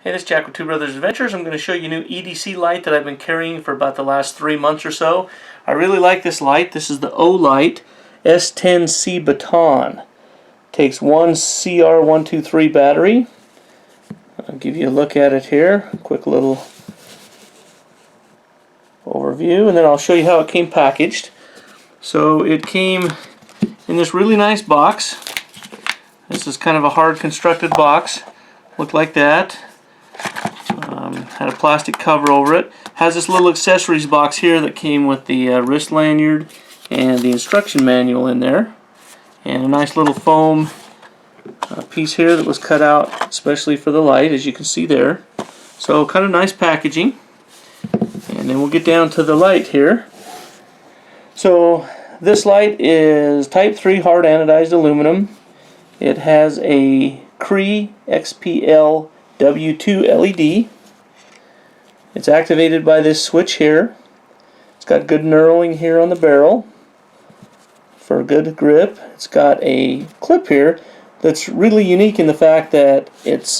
Hey, this is Jack with Two Brothers Adventures. I'm going to show you a new e.d.c light that I've been carrying for about the last 3 months or so. I really like this light. This is the Olight S10 Baton. Takes one CR123 battery. I'll give you a look at it here. Quick little overview, and then I'll show you how it came packaged. So it came in this really nice box. This is kind of a hard constructed box. Looked like that. Had a plastic cover over it. Has this little accessories box here that came with the wrist lanyard and the instruction manual in there, and a nice little foam piece here that was cut out especially for the light, as you can see there. So kind of nice packaging. And then we'll get down to the light here. So this light is type 3 hard anodized aluminum. It has a Cree XPL W2 LED. It's activated by this switch here. It's got good knurling here on the barrel for a good grip. It's got a clip here that's really unique in the fact that it's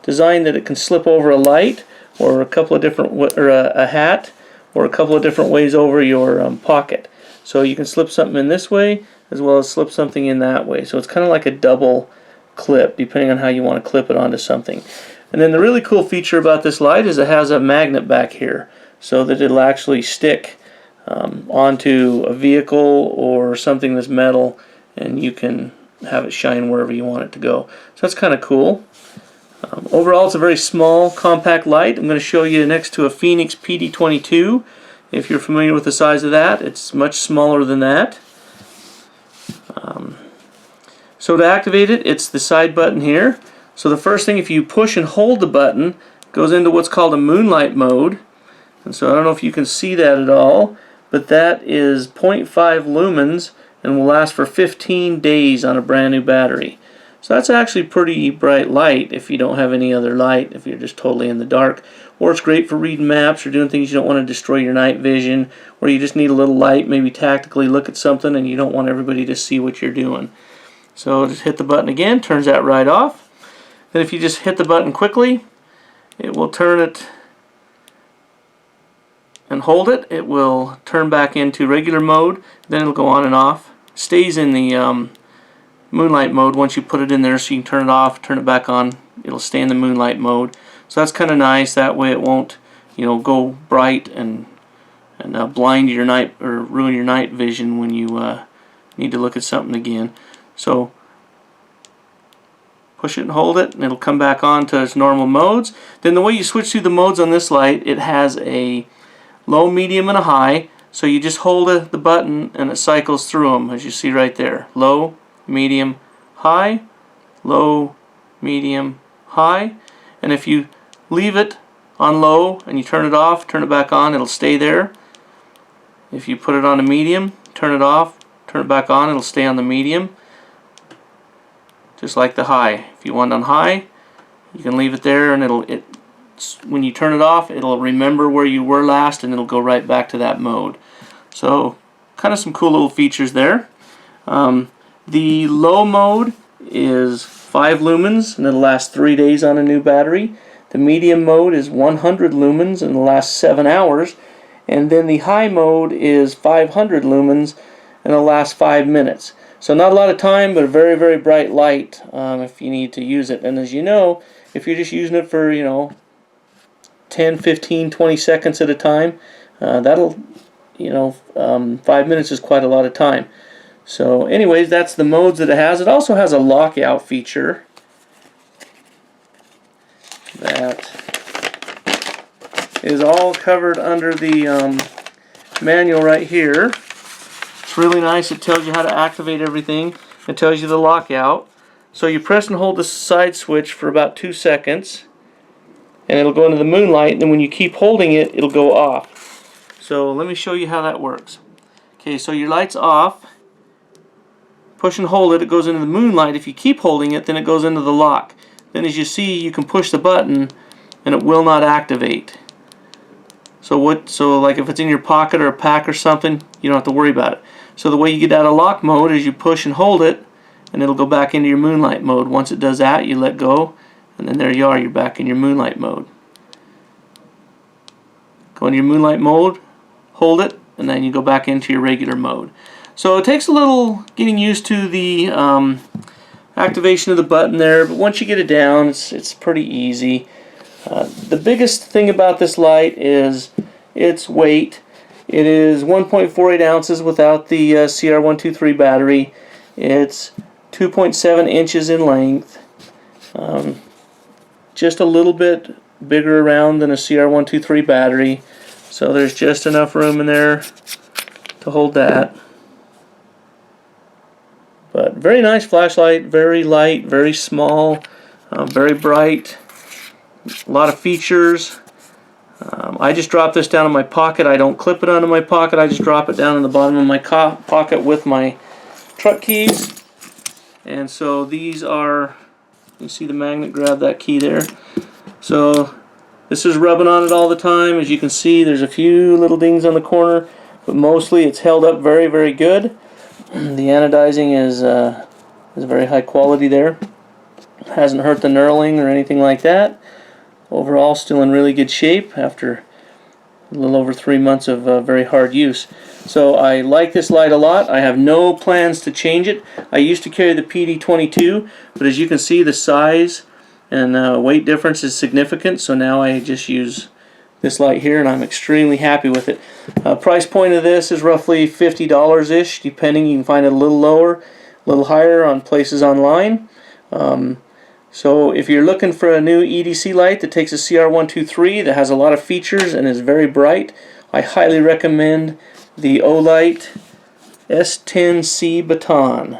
designed that it can slip over a light or a couple of different, or a hat, or a couple of different ways over your pocket. So you can slip something in this way as well as slip something in that way. So it's kind of like a double clip depending on how you want to clip it onto something. And then the really cool feature about this light is it has a magnet back here so that it'll actually stick onto a vehicle or something that's metal, and you can have it shine wherever you want it to go. So that's kind of cool. Overall, it's a very small, compact light. I'm going to show you next to a Phoenix PD22. If you're familiar with the size of that, it's much smaller than that. So to activate it, it's the side button here. So the first thing, if you push and hold the button, it goes into what's called a Moonlight Mode. And so I don't know if you can see that at all, but that is 0.5 lumens and will last for 15 days on a brand new battery. So that's actually pretty bright light if you don't have any other light, if you're just totally in the dark. Or it's great for reading maps or doing things you don't want to destroy your night vision, or you just need a little light, maybe tactically look at something and you don't want everybody to see what you're doing. So just hit the button again, turns that right off. Then if you just hit the button quickly, it will turn it and hold it. It will turn back into regular mode, then it'll go on and off. Stays in the Moonlight Mode once you put it in there, so you can turn it off, turn it back on. It'll stay in the Moonlight Mode. So that's kind of nice. That way it won't, go bright and blind your night or ruin your night vision when you need to look at something again. So push it and hold it, and it'll come back on to its normal modes. Then the way you switch through the modes on this light, it has a low, medium, and a high. So you just hold the button and it cycles through them, as you see right there. Low, medium, high, low, medium, high. And if you leave it on low and you turn it off, turn it back on, it'll stay there. If you put it on a medium, turn it off, turn it back on, it'll stay on the medium. Just like the high. If you want on high, you can leave it there, and when you turn it off, it'll remember where you were last, and it'll go right back to that mode. So kind of some cool little features there. The low mode is 5 lumens and it'll last 3 days on a new battery. The medium mode is 100 lumens and it'll last 7 hours. And then the high mode is 500 lumens and it'll last 5 minutes. So not a lot of time, but a very, very bright light if you need to use it. And as you know, if you're just using it for 10, 15, 20 seconds at a time, that'll 5 minutes is quite a lot of time. So anyways, that's the modes that it has. It also has a lockout feature that is all covered under the manual right here. It's really nice. It tells you how to activate everything. It tells you the lockout. So you press and hold the side switch for about 2 seconds and it'll go into the moonlight, and then when you keep holding it, it'll go off. So let me show you how that works. Okay, so your light's off. Push and hold it, it goes into the moonlight. If you keep holding it, then it goes into the lock. Then as you see, you can push the button and it will not activate. So like if it's in your pocket or a pack or something, you don't have to worry about it. So the way you get out of lock mode is you push and hold it, and it'll go back into your Moonlight Mode. Once it does that, you let go, And then there you are, you're back in your Moonlight mode. Go into your Moonlight mode, hold it, and then you go back into your regular mode. So it takes a little getting used to the activation of the button there, but once you get it down, it's pretty easy. The biggest thing about this light is its weight. It is 1.48 ounces without the CR123 battery. It's 2.7 inches in length. Just a little bit bigger around than a CR123 battery. So there's just enough room in there to hold that. But very nice flashlight, very light, very small, very bright, a lot of features. I just drop this down in my pocket. I don't clip it onto my pocket. I just drop it down in the bottom of my pocket with my truck keys. And so these are, you see the magnet, grab that key there. So this is rubbing on it all the time. As you can see, there's a few little dings on the corner, but mostly it's held up very, very good. The anodizing is very high quality there. Hasn't hurt the knurling or anything like that. Overall, still in really good shape after a little over 3 months of very hard use. So I like this light a lot. I have no plans to change it. I used to carry the PD22, but as you can see, the size and weight difference is significant. So now I just use this light here, and I'm extremely happy with it. Price point of this is roughly $50-ish, depending. You can find it a little lower, a little higher on places online. So if you're looking for a new e.d.c light that takes a CR123 that has a lot of features and is very bright, I highly recommend the Olight S10 Baton.